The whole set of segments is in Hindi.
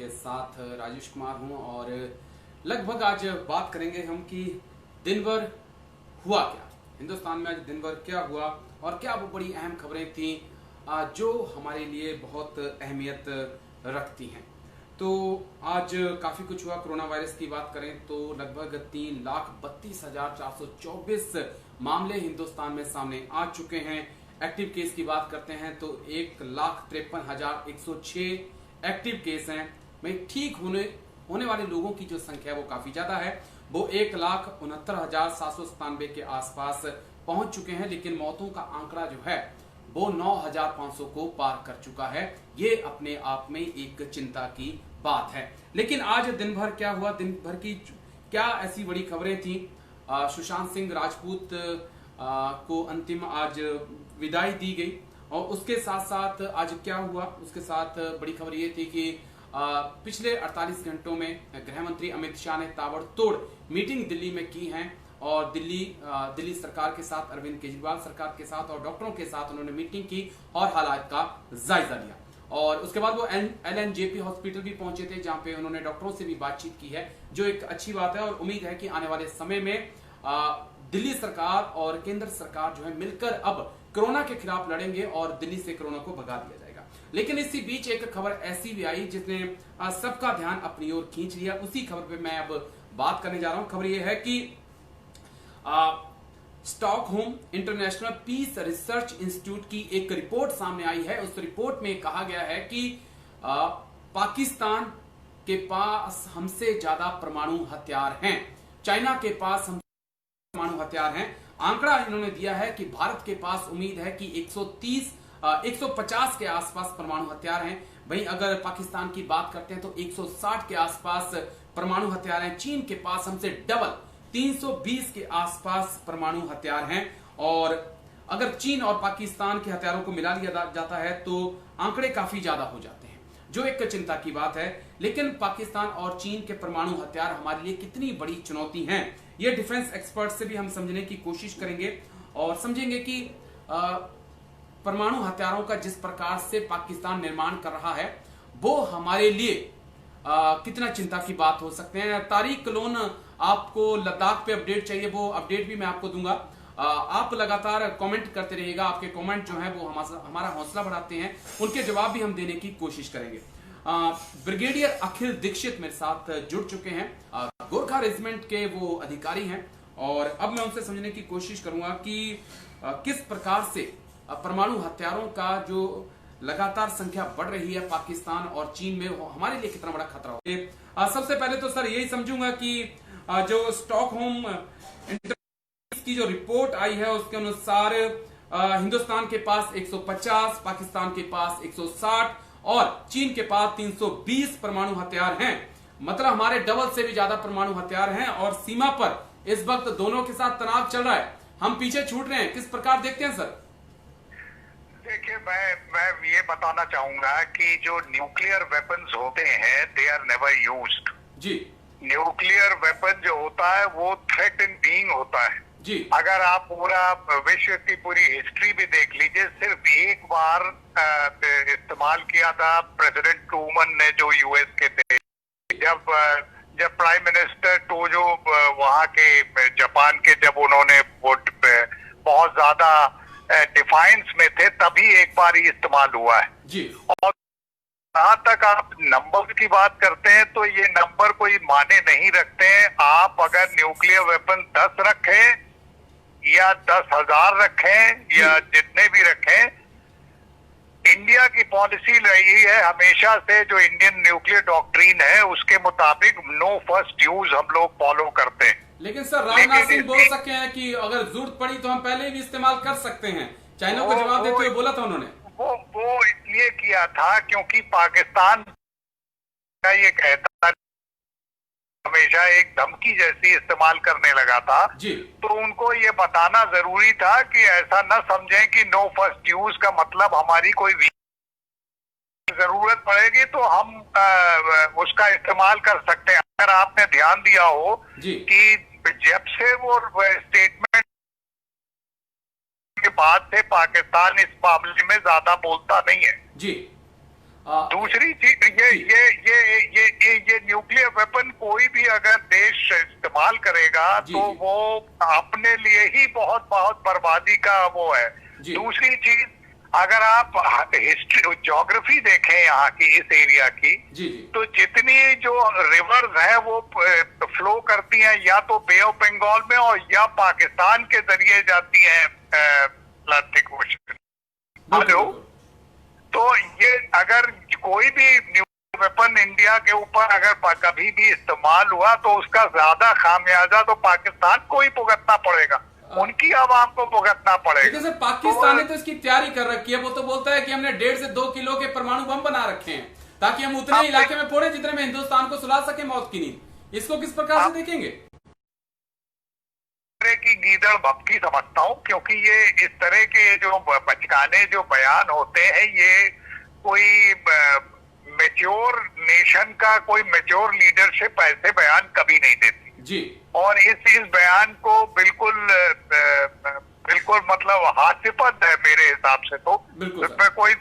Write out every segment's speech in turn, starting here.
आपके साथ राजेश कुमार हूं और लगभग आज बात करेंगे हम कि दिन भर हुआ क्या, हिंदुस्तान में आज दिन भर क्या हुआ और क्या वो बड़ी अहम खबरें थी जो हमारे लिए बहुत अहमियत रखती हैं। तो आज काफ़ी कुछ हुआ। कोरोना वायरस की बात करें तो लगभग 3,32,424 मामले हिंदुस्तान में सामने आ चुके हैं। एक्टिव केस की बात करते हैं तो 1,53,106 एक्टिव केस हैं। में ठीक होने वाले लोगों की जो संख्या है वो काफी ज्यादा है, वो 1,69,797 के आसपास पहुंच चुके हैं। लेकिन मौतों का आंकड़ा जो है वो 9,500 को पार कर चुका है। ये अपने आप में एक चिंता की बात है। लेकिन आज दिन भर क्या हुआ, दिन भर की क्या ऐसी बड़ी खबरें थी। सुशांत सिंह राजपूत को अंतिम आज विदाई दी गई और उसके साथ साथ आज क्या हुआ, उसके साथ बड़ी खबर ये थी कि पिछले 48 घंटों में गृह मंत्री अमित शाह ने ताबड़तोड़ मीटिंग दिल्ली में की है और दिल्ली सरकार के साथ, अरविंद केजरीवाल सरकार के साथ और डॉक्टरों के साथ उन्होंने मीटिंग की और हालात का जायजा लिया। और उसके बाद वो LNJP हॉस्पिटल भी पहुंचे थे जहां पे उन्होंने डॉक्टरों से भी बातचीत की है, जो एक अच्छी बात है। और उम्मीद है कि आने वाले समय में दिल्ली सरकार और केंद्र सरकार जो है मिलकर अब कोरोना के खिलाफ लड़ेंगे और दिल्ली से कोरोना को भगा दिया जाएगा। लेकिन इसी बीच एक खबर ऐसी भी आई जिसने सबका ध्यान अपनी ओर खींच लिया। उसी खबर पे मैं अब बात करने जा रहा हूं। खबर यह है कि Stockholm international peace research institute की एक रिपोर्ट सामने आई है। उस रिपोर्ट में कहा गया है कि पाकिस्तान के पास हमसे ज्यादा परमाणु हथियार हैं, चाइना के पास परमाणु हथियार हैं। आंकड़ा इन्होंने दिया है कि भारत के पास उम्मीद है कि 150 के आसपास परमाणु हथियार हैं। वहीं अगर पाकिस्तान की बात करते हैं तो 160 के आसपास परमाणु हथियार हैं। चीन के पास हमसे डबल 320 के आसपास परमाणु हथियार हैं। और अगर चीन और पाकिस्तान के हथियारों को मिला लिया जाता है तो आंकड़े काफी ज्यादा हो जाते हैं, जो एक चिंता की बात है। लेकिन पाकिस्तान और चीन के परमाणु हथियार हमारे लिए कितनी बड़ी चुनौती हैं, ये डिफेंस एक्सपर्ट से भी हम समझने की कोशिश करेंगे और समझेंगे कि परमाणु हथियारों का जिस प्रकार से पाकिस्तान निर्माण कर रहा है वो हमारे लिए कितना चिंता की बात हो सकते हैं। तारिक लोन, आपको लद्दाख पे अपडेट चाहिए, वो अपडेट भी मैं आपको दूंगा। आप लगातार कमेंट करते रहिएगा, आपके कमेंट जो है वो हमारा हौसला बढ़ाते हैं, उनके जवाब भी हम देने की कोशिश करेंगे। ब्रिगेडियर अखिल दीक्षित मेरे साथ जुड़ चुके हैं, गोरखा रेजिमेंट के वो अधिकारी हैं और अब मैं उनसे समझने की कोशिश करूंगा कि किस प्रकार से परमाणु हथियारों का जो लगातार संख्या बढ़ रही है पाकिस्तान और चीन में, हमारे लिए कितना बड़ा खतरा हो। सबसे पहले तो सर यही समझूंगा कि जो स्टॉकहोम की जो रिपोर्ट आई है उसके अनुसार हिंदुस्तान के पास 150, पाकिस्तान के पास 160 और चीन के पास 320 परमाणु हथियार हैं। मतलब हमारे डबल से भी ज्यादा परमाणु हथियार हैं और सीमा पर इस वक्त दोनों के साथ तनाव चल रहा है, हम पीछे छूट रहे हैं। किस प्रकार देखते हैं सर? देखिए, मैं ये बताना चाहूंगा कि जो न्यूक्लियर वेपन्स होते हैं दे आर नेवर यूज्ड जी। न्यूक्लियर वेपन जो होता है वो थ्रेट इन बीइंग होता है जी। अगर आप पूरा विश्व की पूरी हिस्ट्री भी देख लीजिए, सिर्फ एक बार इस्तेमाल किया था प्रेसिडेंट ट्रूमन ने, जो यूएस के थे, जब प्राइम मिनिस्टर टोजो वहां के जापान के, जब उन्होंने वो बहुत ज्यादा डिफाइंस में थे, तभी एक बार ही इस्तेमाल हुआ है जी। और जहां तक आप नंबर की बात करते हैं तो ये नंबर कोई माने नहीं रखते हैं। आप अगर न्यूक्लियर वेपन 10 रखें या 10,000 रखें या जितने भी रखें, इंडिया की पॉलिसी रही है हमेशा से, जो इंडियन न्यूक्लियर डॉक्ट्रिन है उसके मुताबिक नो फर्स्ट यूज हम लोग फॉलो करते हैं। लेकिन सर राजनाथ सिंह बोल सकते हैं कि अगर जरूरत पड़ी तो हम पहले भी इस्तेमाल कर सकते हैं, चाइना को जवाब देते हुए बोला था उन्होंने। वो इसलिए किया था क्योंकि पाकिस्तान का ये कहता हमेशा एक धमकी जैसी इस्तेमाल करने लगा था जी। तो उनको ये बताना जरूरी था कि ऐसा न समझें कि नो फर्स्ट यूज का मतलब हमारी कोई जरूरत पड़ेगी तो हम उसका इस्तेमाल कर सकते हैं। अगर आपने ध्यान दिया हो कि जब से वो स्टेटमेंट के बाद से पाकिस्तान इस मामले में ज्यादा बोलता नहीं है जी। दूसरी चीज ये अगर देश इस्तेमाल करेगा जी, तो जी, वो अपने लिए ही बहुत बहुत बर्बादी का वो है। जी, दूसरी चीज, अगर आप हिस्ट्री ज्योग्राफी देखें यहाँ की, इस एरिया की, जी, जी, तो जितनी जो रिवर्स है वो फ्लो करती हैं या तो बे ऑफ बंगाल में और या पाकिस्तान के जरिए जाती हैं अटलांटिक ओशन। बिल्कुल, हेलो। बिल्कुल। तो ये अगर कोई भी न्यूक्लियर वेपन इंडिया के ऊपर अगर कभी भी इस्तेमाल हुआ तो उसका ज्यादा खामियाजा तो पाकिस्तान को ही भुगतना पड़ेगा, उनकी आवाम को भुगतना पड़ेगा। लेकिन सर पाकिस्तान ने तो इसकी तैयारी कर रखी है। वो तो बोलता है कि हमने 1.5 से 2 किलो के परमाणु बम बना रखे हैं ताकि हम उतने इलाके में फोड़े जितने में हिंदुस्तान को सुला सके मौत की नींद। इसको किस प्रकार से देखेंगे? की गीदड़ भपकी समझता हूँ, क्योंकि ये इस तरह के जो बचकाने जो बयान होते हैं, ये कोई मेच्योर नेशन का कोई मेच्योर लीडरशिप ऐसे बयान कभी नहीं देती जी। और इस बयान को बिल्कुल बिल्कुल मतलब हास्यास्पद है मेरे हिसाब से। तो इसमें कोई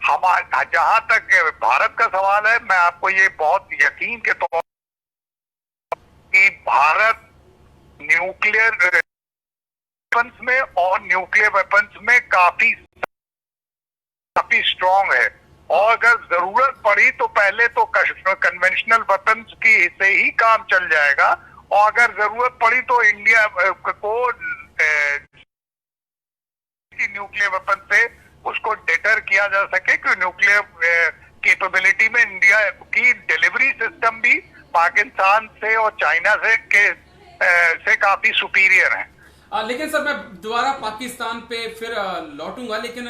हमारा जहां तक भारत का सवाल है, मैं आपको ये बहुत यकीन के तौर कि भारत न्यूक्लियर वेपन्स में और न्यूक्लियर वेपन्स में काफी स्ट्रांग है और अगर जरूरत पड़ी तो पहले तो कन्वेंशनल वेपन्स की से ही काम चल जाएगा और अगर जरूरत पड़ी तो इंडिया को न्यूक्लियर वेपन से उसको डिटर किया जा सके कि न्यूक्लियर कैपेबिलिटी में इंडिया की डिलीवरी सिस्टम भी पाकिस्तान से और चाइना से काफी सुपीरियर है। लेकिन सर मैं दोबारा पाकिस्तान पे फिर लौटूंगा, लेकिन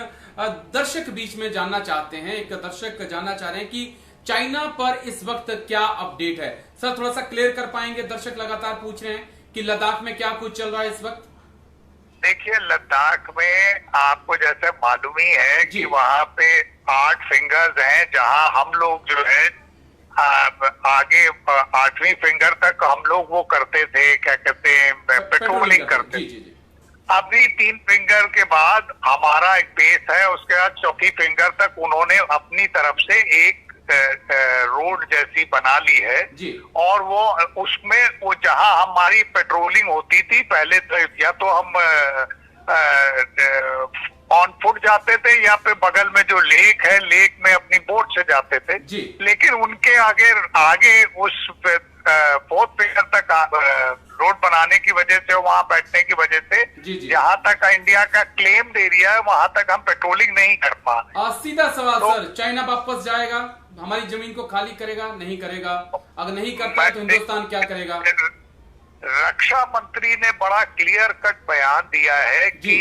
दर्शक बीच में जानना चाहते हैं, एक दर्शक जानना चाह रहे हैं कि चाइना पर इस वक्त क्या अपडेट है। सर थोड़ा सा क्लियर कर पाएंगे? दर्शक लगातार पूछ रहे हैं कि लद्दाख में क्या कुछ चल रहा है इस वक्त। देखिए, लद्दाख में आपको जैसे मालूम ही है कि वहां पे 8 फिंगर्स हैं, जहां हम लोग जो है आगे 8वीं फिंगर तक हम लोग वो करते थे, क्या कहते हैं, पेट्रोलिंग करते थे। अभी 3 फिंगर के बाद हमारा एक बेस है, उसके बाद 4थी फिंगर तक उन्होंने अपनी तरफ से एक रोड जैसी बना ली है और वो उसमें वो जहां हमारी पेट्रोलिंग होती थी पहले तो या तो हम ऑन फुट जाते थे या फिर बगल में जो लेक है, लेक में अपनी बोट से जाते थे, लेकिन उनके आगे उस 4th फिंगर तक रोड बनाने की वजह से, वहां बैठने की वजह से जहां तक इंडिया का क्लेम्ड एरिया है वहां तक हम पेट्रोलिंग नहीं कर पा रहे। सीधा सवाल तो, सर, चाइना वापस जाएगा, हमारी जमीन को खाली करेगा, नहीं करेगा? अगर नहीं करता है तो हिंदुस्तान क्या करेगा? रक्षा मंत्री ने बड़ा क्लियर कट बयान दिया है कि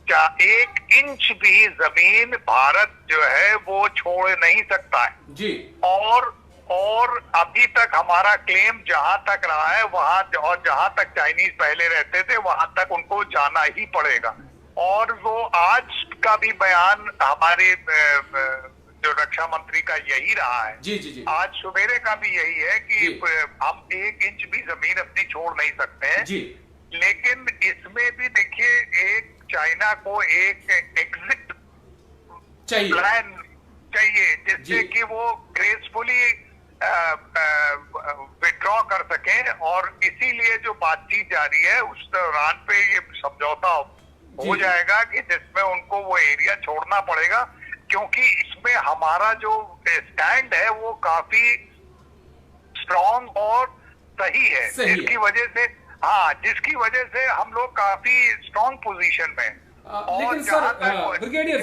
1 इंच भी जमीन भारत जो है वो छोड़ नहीं सकता है जी। और अभी तक हमारा क्लेम जहां तक रहा है वहां, और जहां तक चाइनीज पहले रहते थे वहां तक उनको जाना ही पड़ेगा। और वो आज का भी बयान हमारे जो रक्षा मंत्री का यही रहा है जी। आज सवेरे का भी यही है कि हम 1 इंच भी जमीन अपनी छोड़ नहीं सकते हैं जी। लेकिन इसमें भी देखिए, एक चाइना को एक एग्जिट प्लान चाहिए जिससे कि वो ग्रेसफुली विड्रॉ कर सके और इसीलिए जो बातचीत जारी है उस दौरान पे ये समझौता हो जाएगा कि जिसमें उनको वो एरिया छोड़ना पड़ेगा, क्योंकि इसमें हमारा जो स्टैंड है वो काफी स्ट्रॉन्ग और सही है, जिसकी वजह से हम लोग काफी स्ट्रॉन्ग पोजीशन में। लेकिन सर ब्रिगेडियर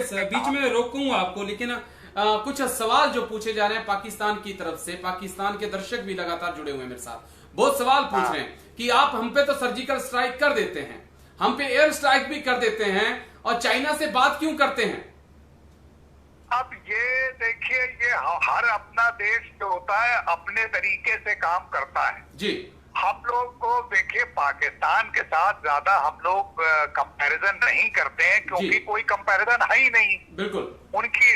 सर बीच में रोकूंगा आपको, लेकिन कुछ सवाल जो पूछे जा रहे हैं पाकिस्तान की तरफ से, पाकिस्तान के दर्शक भी लगातार जुड़े हुए हैं मेरे साथ, बहुत सवाल पूछ रहे हैं कि आप हम पे तो सर्जिकल स्ट्राइक कर देते हैं, हम पे एयर स्ट्राइक भी कर देते हैं और चाइना से बात क्यों करते हैं? अब ये देखिए, ये हर अपना देश जो होता है अपने तरीके से काम करता है जी। हम लोग को देखिए, पाकिस्तान के साथ ज्यादा हम लोग कंपैरिजन नहीं करते हैं, क्योंकि कोई कंपैरिजन है ही नहीं। बिल्कुल, उनकी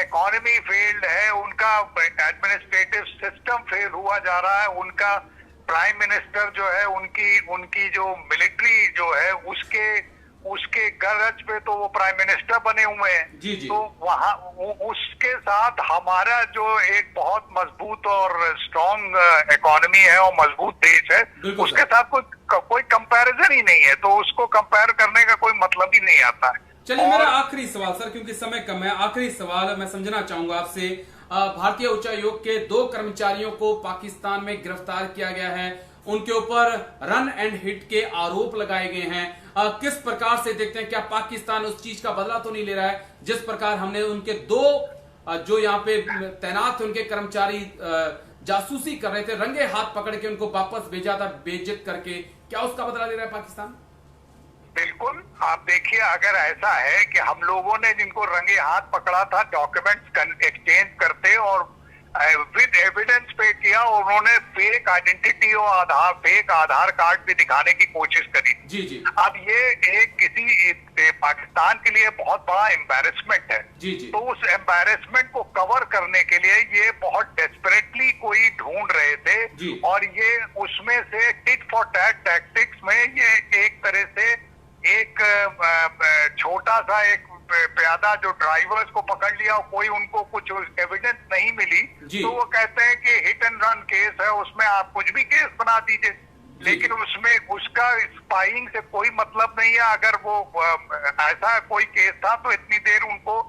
इकोनॉमी फेल्ड है, उनका एडमिनिस्ट्रेटिव सिस्टम फेल हुआ जा रहा है, उनका प्राइम मिनिस्टर जो है, उनकी जो मिलिट्री जो है उसके गरज पे तो वो प्राइम मिनिस्टर बने हुए हैं। जी जी। तो वहाँ उसके साथ हमारा जो एक बहुत मजबूत और स्ट्रॉन्ग इकोनॉमी है और मजबूत देश है, उसके साथ कोई कंपैरिजन ही नहीं है, तो उसको कंपेयर करने का कोई मतलब ही नहीं आता है। चलिए मेरा आखिरी सवाल सर, क्योंकि समय कम है, आखिरी सवाल मैं समझना चाहूंगा आपसे। भारतीय उच्चायोग के 2 कर्मचारियों को पाकिस्तान में गिरफ्तार किया गया है, उनके ऊपर रन एंड हिट के आरोप लगाए गए हैं। किस प्रकार से देखते हैं, क्या पाकिस्तान उस चीज का बदला तो नहीं ले रहा है जिस प्रकार हमने उनके 2 जो यहाँ पे तैनात थे उनके कर्मचारी जासूसी कर रहे थे, रंगे हाथ पकड़ के उनको वापस भेजा था बेइज्जत करके, क्या उसका बदला ले रहा है पाकिस्तान? बिल्कुल। आप देखिए, अगर ऐसा है कि हम लोगों ने जिनको रंगे हाथ पकड़ा था डॉक्यूमेंट्स एक्सचेंज करते और विद एविडेंस पे किया, उन्होंने फेक आइडेंटिटी और फेक आधार कार्ड भी दिखाने की कोशिश करी। जी जी। अब ये एक किसी पाकिस्तान के लिए बहुत बड़ा एम्बैरेसमेंट है। जी जी। तो उस एम्बैरेसमेंट को कवर करने के लिए ये बहुत डेस्परेटली कोई ढूंढ रहे थे जी। और ये उसमें से टिट फॉर टैट टैक्टिक्स में ये एक तरह से एक छोटा सा एक प्यादा जो ड्राइवर्स को पकड़ लिया और कोई उनको कुछ एविडेंस नहीं मिली, तो वो कहते हैं कि हिट एंड रन केस है, उसमें आप कुछ भी केस बना दीजिए, लेकिन उसमें उसका स्पाइंग से कोई मतलब नहीं है। अगर वो ऐसा कोई केस था तो इतनी देर उनको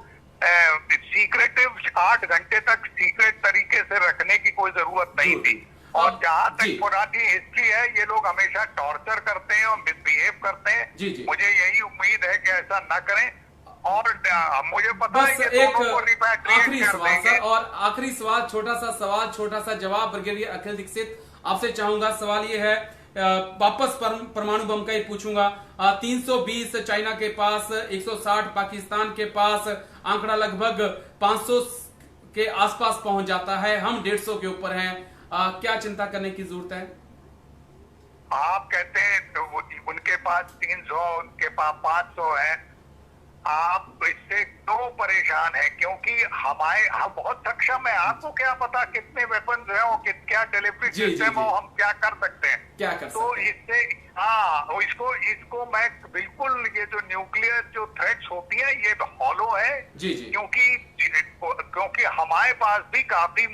सीक्रेटिव 8 घंटे तक सीक्रेट तरीके से रखने की कोई जरूरत नहीं थी। और जहां तक पुरानी हिस्ट्री है, ये लोग हमेशा टॉर्चर करते हैं और मिसबिहेव करते हैं। जी जी। मुझे यही उम्मीद है कि ऐसा न करें और मुझे पता है कि दोनों को रिपैट्रिएट कर देंगे। और आखिरी सवाल, छोटा सा सवाल छोटा सा जवाब ब्रिगेडियर अखिल दीक्षित आपसे चाहूंगा। सवाल ये है, वापस परमाणु बम का ही पूछूंगा। 320 चाइना के पास, 160 पाकिस्तान के पास, आंकड़ा लगभग 500 के आसपास पहुंच जाता है, हम 150 के ऊपर हैं। क्या चिंता करने की जरूरत है? आप कहते हैं तो उनके पास 300, उनके पास 500 है। आप इससे क्यों परेशान है? क्योंकि हम बहुत सक्षम है। आपको क्या पता कितने वेपन्स हैं और क्या डिलीवरी सिस्टम हो, हम क्या कर सकते हैं, क्या कर सकते तो इससे इसको मैं बिल्कुल, ये जो न्यूक्लियर जो थ्रेट्स होती है ये हॉलो है। जी जी। क्योंकि हमारे पास भी काफी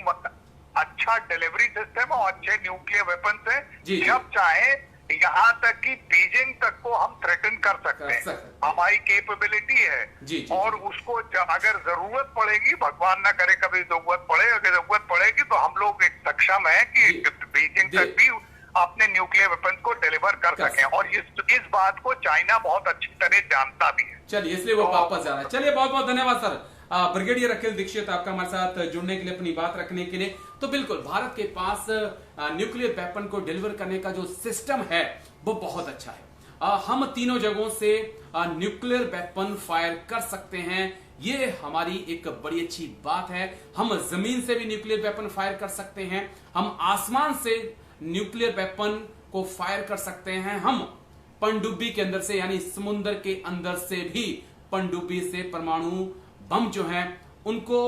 अच्छा डिलीवरी सिस्टम और अच्छे न्यूक्लियर वेपन्स हैं। जब चाहे यहाँ तक कि बीजिंग तक को हम थ्रेटन कर सकते हैं, हमारी कैपेबिलिटी है। जी। और उसको अगर जरूरत पड़ेगी, भगवान ना करे कभी जरूरत पड़े, अगर जरूरत पड़ेगी तो हम लोग सक्षम है कि बीजिंग तक भी अपने न्यूक्लियर वेपन को डिलीवर कर सकें। और इस बात को चाइना बहुत अच्छी तरह जानता भी है। चलिए, इसलिए वो वापस जा रहा है। चलिए, बहुत बहुत धन्यवाद सर, ब्रिगेडियर अखिल दीक्षित, आपका हमारे साथ जुड़ने के लिए, अपनी बात रखने के लिए। तो बिल्कुल भारत के पास न्यूक्लियर वेपन को डिलीवर करने का जो सिस्टम है वो बहुत अच्छा है। हम तीनों जगहों से न्यूक्लियर वेपन फायर कर सकते हैं, ये हमारी एक बड़ी अच्छी बात है। हम जमीन से भी न्यूक्लियर वेपन फायर कर सकते हैं, हम आसमान से न्यूक्लियर वेपन को फायर कर सकते हैं, हम पनडुब्बी के अंदर से यानी समुद्र के अंदर से भी पनडुब्बी से परमाणु बम जो हैं उनको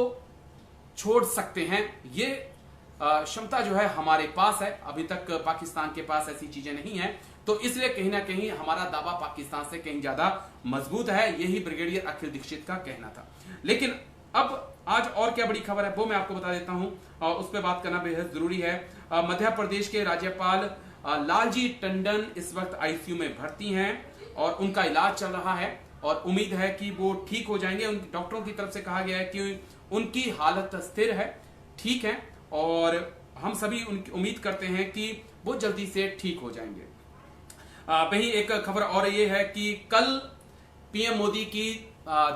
छोड़ सकते हैं। ये क्षमता जो है हमारे पास है, अभी तक पाकिस्तान के पास ऐसी चीजें नहीं है, तो इसलिए कहीं ना कहीं हमारा दावा पाकिस्तान से कहीं ज्यादा मजबूत है, यही ब्रिगेडियर अखिल दीक्षित का कहना था। लेकिन अब आज और क्या बड़ी खबर है वो मैं आपको बता देता हूं, और उस पर बात करना बेहद जरूरी है। मध्य प्रदेश के राज्यपाल लालजी टंडन इस वक्त आईसीयू में भर्ती हैं और उनका इलाज चल रहा है और उम्मीद है कि वो ठीक हो जाएंगे। उन डॉक्टरों की तरफ से कहा गया है कि उनकी हालत स्थिर है, ठीक है, और हम सभी उनकी उम्मीद करते हैं कि वो जल्दी से ठीक हो जाएंगे। वहीं एक खबर और ये है कि कल पीएम मोदी की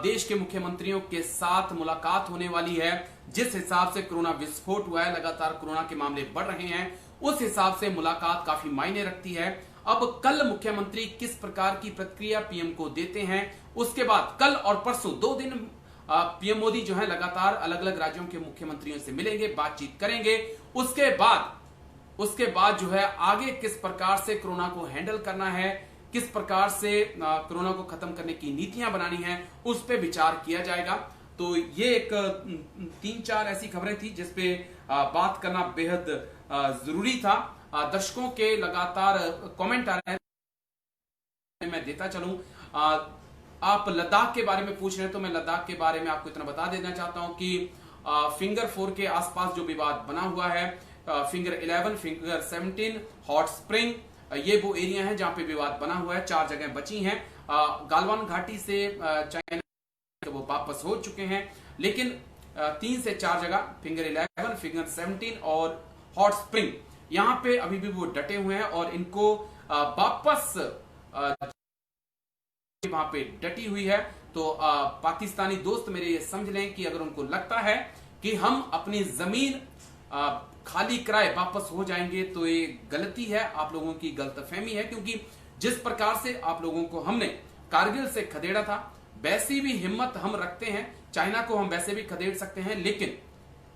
देश के मुख्यमंत्रियों के साथ मुलाकात होने वाली है। जिस हिसाब से कोरोना विस्फोट हुआ है, लगातार कोरोना के मामले बढ़ रहे हैं, उस हिसाब से मुलाकात काफी मायने रखती है। अब कल मुख्यमंत्री किस प्रकार की प्रतिक्रिया पीएम को देते हैं, उसके बाद कल और परसों 2 दिन पीएम मोदी जो है लगातार अलग अलग राज्यों के मुख्यमंत्रियों से मिलेंगे, बातचीत करेंगे। उसके बाद जो है आगे किस प्रकार से कोरोना को हैंडल करना है, किस प्रकार से कोरोना को खत्म करने की नीतियां बनानी है, उस पर विचार किया जाएगा। तो ये एक 3-4 ऐसी खबरें थी जिसपे बात करना बेहद जरूरी था। दर्शकों के लगातार कमेंट आ रहे हैं, मैं देता चलूं। आप लद्दाख के बारे में पूछ रहे हैं तो मैं लद्दाख के बारे में आपको इतना बता देना चाहता हूं कि फिंगर 4 के आसपास जो विवाद बना हुआ है, फिंगर 11, फिंगर 17, हॉट स्प्रिंग, ये वो एरिया है जहां पे विवाद बना हुआ है। 4 जगह बची हैं। गालवान घाटी से चाइना वो वापस हो चुके हैं, लेकिन 3 से 4 जगह फिंगर 11, फिंगर 17 और हॉट स्प्रिंग, यहां पे अभी भी वो डटे हुए हैं और इनको वापस वहां पे डटी हुई है। तो पाकिस्तानी दोस्त मेरे ये समझ लें कि अगर उनको लगता है कि हम अपनी जमीन खाली कराए वापस हो जाएंगे तो ये गलती है, आप लोगों की गलतफहमी है, क्योंकि जिस प्रकार से आप लोगों को हमने कारगिल से खदेड़ा था वैसी भी हिम्मत हम रखते हैं। चाइना को हम वैसे भी खदेड़ सकते हैं, लेकिन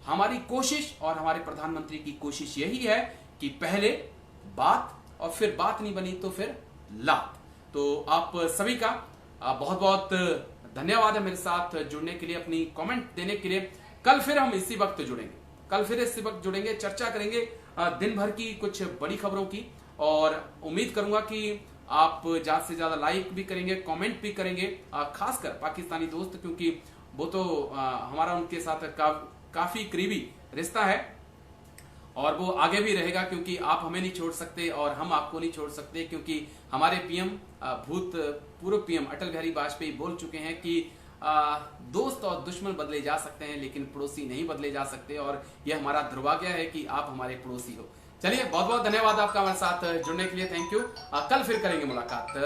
हमारी कोशिश और हमारे प्रधानमंत्री की कोशिश यही है कि पहले बात और फिर बात नहीं बनी तो फिर लात। तो आप सभी का बहुत बहुत धन्यवाद है मेरे साथ जुड़ने के लिए, अपनी कमेंट देने के लिए। कल फिर हम इसी वक्त जुड़ेंगे, चर्चा करेंगे दिन भर की कुछ बड़ी खबरों की, और उम्मीद करूंगा कि आप ज्यादा से ज्यादा लाइक भी करेंगे, कमेंट भी करेंगे, खासकर पाकिस्तानी दोस्त, क्योंकि वो तो हमारा उनके साथ काफी करीबी रिश्ता है और वो आगे भी रहेगा, क्योंकि आप हमें नहीं छोड़ सकते और हम आपको नहीं छोड़ सकते, क्योंकि हमारे पीएम पूर्व पीएम अटल बिहारी वाजपेयी बोल चुके हैं कि दोस्त और दुश्मन बदले जा सकते हैं लेकिन पड़ोसी नहीं बदले जा सकते, और यह हमारा दुर्भाग्य है कि आप हमारे पड़ोसी हो। चलिए, बहुत बहुत धन्यवाद आपका हमारे साथ जुड़ने के लिए, थैंक यू। कल फिर करेंगे मुलाकात।